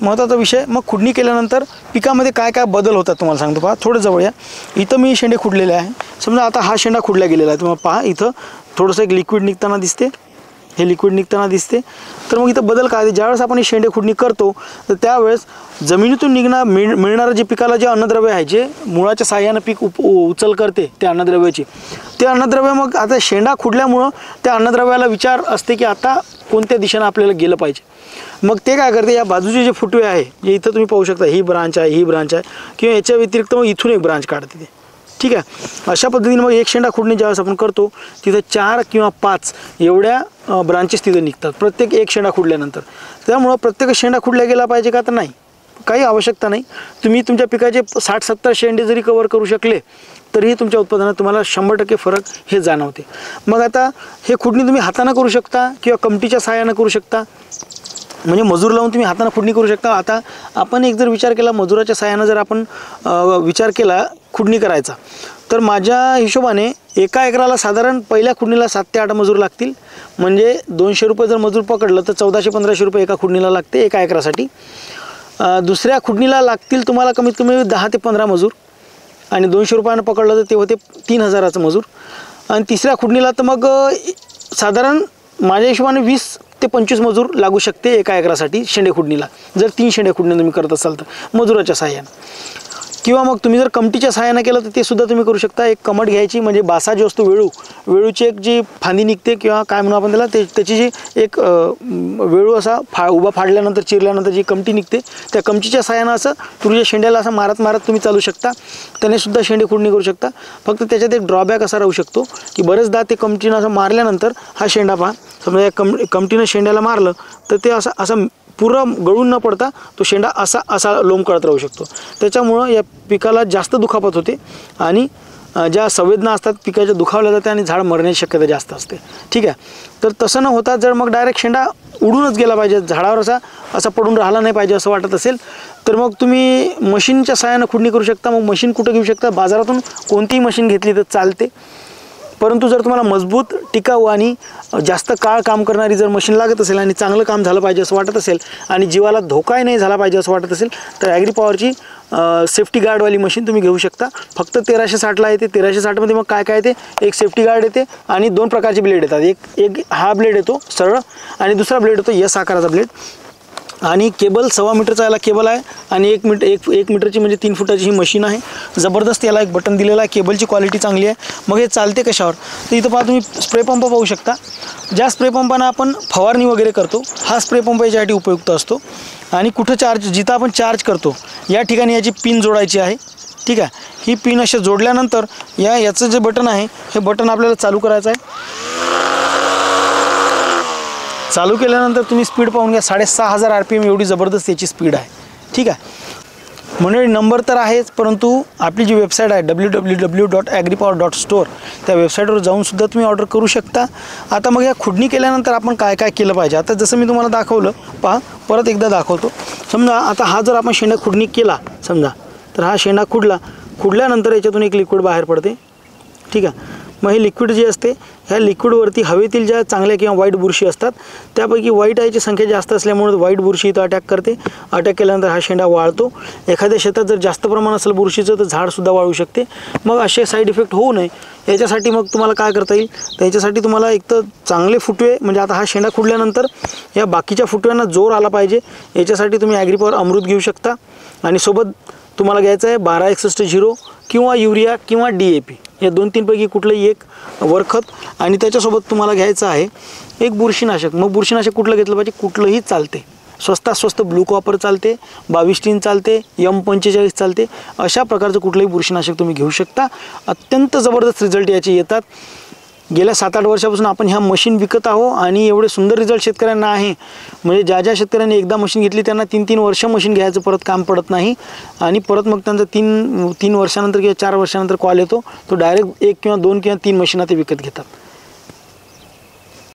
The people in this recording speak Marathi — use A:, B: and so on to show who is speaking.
A: महत्त्वाचा विषय. मग खुडणी केल्यानंतर पिकामध्ये काय काय बदल होतात तुम्हाला सांगतो. पहा थोडं जवळ या. इथं मी शेंडे खुडलेले आहे. समजा आता हा शेंडा खुडला गेलेला आहे. तुम्हाला पहा इथं थोडंसं एक लिक्विड निघताना दिसते, हे लिक्विड निघताना दिसते. तर मग इथं बदल काय, ज्यावेळेस आपण ही शेंडे खुडणी करतो तर त्यावेळेस जमिनीतून मिळणारं जे पिकाला जे अन्नद्रव्य आहे, जे मुळाच्या साह्यानं पीक उचल करते त्या अन्नद्रव्याची, ते अन्नद्रव्य मग आता शेंडा खुडल्यामुळं त्या अन्नद्रव्याला विचार असते की आता कोणत्या दिशेनं आपल्याला गेलं पाहिजे. मग ते काय करते, या बाजूचे जे फुटवे आहे, जे इथं तुम्ही पाहू शकता, ही ब्रांच आहे, ही ब्रांच आहे, किंवा याच्या व्यतिरिक्त मग इथून एक ब्रांच काढते ते. ठीक आहे. अशा पद्धतीने मग एक शेंडा खुडणी ज्यावेळेस आपण करतो तिथं 4 किंवा 5 एवढ्या ब्रांचेस तिथं निघतात प्रत्येक एक शेंडा खुडल्यानंतर. त्यामुळं प्रत्येक शेंडा खुडल्या गेला पाहिजे का, तर नाही, काही आवश्यकता नाही. तुम्ही तुमच्या पिकाचे 60-70 शेंडे जरी कव्हर करू शकले तरीही तुमच्या उत्पादनात तुम्हाला 100% फरक हे जाणवते. मग आता हे खुडणी तुम्ही हाताने करू शकता किंवा कमटीच्या सहाय्याने करू शकता, म्हणजे मजूर लावून तुम्ही हाताने खुडणी करू शकता. आता आपण एक जर विचार केला, मजुराच्या सहाय्याने जर आपण विचार केला खुडणी करायचा, तर माझ्या हिशोबाने एका एकराला साधारण पहिल्या खुडणीला 7 ते 8 मजूर लागतील. म्हणजे 200 रुपये जर मजूर पकडलं तर 1400-1500 रुपये एका खुडणीला लागते एका एकरासाठी. दुसऱ्या खुडणीला लागतील तुम्हाला कमीत कमी 10 ते 15 मजूर, आणि 200 रुपयानं पकडलं तर ते होते 3000चं मजूर. आणि तिसऱ्या खुडणीला तर मग साधारण माझ्या हिशोबाने 20 ते 25 मजूर लागू शकते एका एकरासाठी शेंडे खुडणीला, जर 3 शेंडे खुडणी तुम्ही करत असाल तर मजुराच्या सहाय्याने. किंवा मग तुम्ही जर कमटीच्या सहाय्याने केलं तर ते सुद्धा तुम्ही करू शकता. एक कमट घ्यायची, म्हणजे बासा जो असतो वेळूची एक जी फांदी निघते किंवा काय म्हणू आपण त्याला, त्याची जी एक वेळू असा उभा फाडल्यानंतर चिरल्यानंतर जी कमटी निघते, त्या कमटीच्या सहाय्यानं असं तुरीच्या शेंड्याला असं मारत तुम्ही चालू शकता. त्याने सुद्धा शेंडे खुडणी करू शकता. फक्त त्याच्यात एक ड्रॉबॅक असा राहू शकतो की बरेचदा ते कमटीनं असं मारल्यानंतर हा शेंडा पहा, समजा या कमटीनं शेंड्याला मारलं तर ते असं पुरं गळून न पडता तो शेंडा असा लोंबकळत राहू शकतो. त्याच्यामुळं या पिकाला जास्त दुखापत होते आणि ज्या संवेदना असतात पिकाच्या दुखावल्या जाते आणि झाड मरण्याची शक्यता जास्त असते. ठीक आहे. तर तसं न होता जर मग डायरेक्ट शेंडा उडूनच गेला पाहिजे, झाडावर असा पडून राहिला नाही पाहिजे असं वाटत असेल तर मग तुम्ही मशीनच्या सहाय्यानं खुडणी करू शकता. मग मशीन कुठं घेऊ शकता, बाजारातून कोणतीही मशीन घेतली तर चालते. परंतु जर तुम्हाला मजबूत, टिकाऊ आणि जास्त काळ काम करणारी जर मशीन लागत असेल आणि चांगलं काम झालं पाहिजे असं वाटत असेल आणि जीवाला धोकाही नाही झाला पाहिजे असं वाटत असेल तर ॲग्रीपॉवरची सेफ्टी गार्डवाली मशीन तुम्ही घेऊ शकता. फक्त 1360ला येते. 1360मध्ये मग काय काय येते, एक सेफ्टी गार्ड येते आणि 2 प्रकारचे ब्लेड येतात. एक हा ब्लेड येतो सरळ आणि दुसरा ब्लेड येतो S आकाराचा ब्लेड. आणि केबल 1.25 मीटरचा याला केबल आहे आणि 1 मीटरची म्हणजे 3 फुटाची ही मशीन आहे. जबरदस्त याला एक बटन दिलेलं आहे. केबलची क्वालिटी चांगली आहे. मग हे चालते कशावर, तर इथं पहा तुम्ही स्प्रे पंप पाहू शकता. ज्या स्प्रे पंपानं आपण फवारणी वगैरे करतो हा स्प्रे पंप याच्यासाठी उपयुक्त असतो. आणि कुठं जिथं आपण चार्ज करतो या ठिकाणी याची पिन जोडायची आहे. ठीक आहे. ही पिन अशा जोडल्यानंतर याचं जे बटन आहे हे बटन आपल्याला चालू करायचं आहे. चालू केल्यानंतर तुम्ही स्पीड पाहून घ्या, 6500 RPM एवढी जबरदस्त याची स्पीड आहे. ठीक आहे. म्हणजे नंबर तर आहेच, परंतु आपली जी वेबसाईट आहे www.agripower.store त्या वेबसाईटवर जाऊनसुद्धा तुम्ही ऑर्डर करू शकता. आता मग या खुडणी केल्यानंतर आपण काय काय केलं पाहिजे, आता जसं मी तुम्हाला दाखवलं पहा, परत एकदा दाखवतो. समजा आता हा जर आपण शेंडा खुडणी केला समजा, तर हा शेंडा खुडल्यानंतर याच्यातून एक लिक्विड बाहेर पडते. ठीक आहे. मग हे लिक्विड जे असते ह्या लिक्विडवरती हवेतील ज्या चांगल्या किंवा वाईट बुरशी असतात त्यापैकी वाईट आईची संख्या जास्त असल्यामुळे वाईट बुरशी इथं अटॅक करते. अटॅक केल्यानंतर हा शेंडा वाळतो. एखाद्या शेतात जर जास्त प्रमाण असेल बुरशीचं तर झाडसुद्धा वाळू शकते. मग असे साईड इफेक्ट होऊ नये याच्यासाठी मग तुम्हाला काय करता येईल, तर याच्यासाठी तुम्हाला एक तर चांगले फुटवे, म्हणजे आता हा शेंडा खुडल्यानंतर या बाकीच्या फुटव्यांना जोर आला पाहिजे याच्यासाठी तुम्ही ॲग्रीपॉवर अमृत घेऊ शकता. आणि सोबत तुम्हाला घ्यायचं आहे 1261 किंवा युरिया किंवा DAP या 2-3 पैकी कुठलंही एक वरखत. आणि त्याच्यासोबत तुम्हाला घ्यायचं आहे एक बुरशीनाशक. मग बुरशीनाशक कुठलं घेतलं पाहिजे, कुठलंही चालते. स्वस्तात स्वस्त ब्लू कॉपर चालते, 22 चालते, M45 चालते. अशा प्रकारचं कुठलंही बुरशीनाशक तुम्ही घेऊ शकता. अत्यंत जबरदस्त रिझल्ट याचे येतात. गेल्या 7-8 वर्षापासून आपण ह्या मशीन विकत आहो आणि एवढे सुंदर रिझल्ट शेतकऱ्यांना आहे. म्हणजे ज्या शेतकऱ्यांनी एकदा मशीन घेतली त्यांना 3-3 वर्ष मशीन घ्यायचं परत काम पडत नाही. आणि परत मग त्यांचा 3 वर्षानंतर किंवा 4 वर्षानंतर कॉल येतो, तो डायरेक्ट 1 किंवा 2 किंवा 3 मशीन ते विकत घेतात.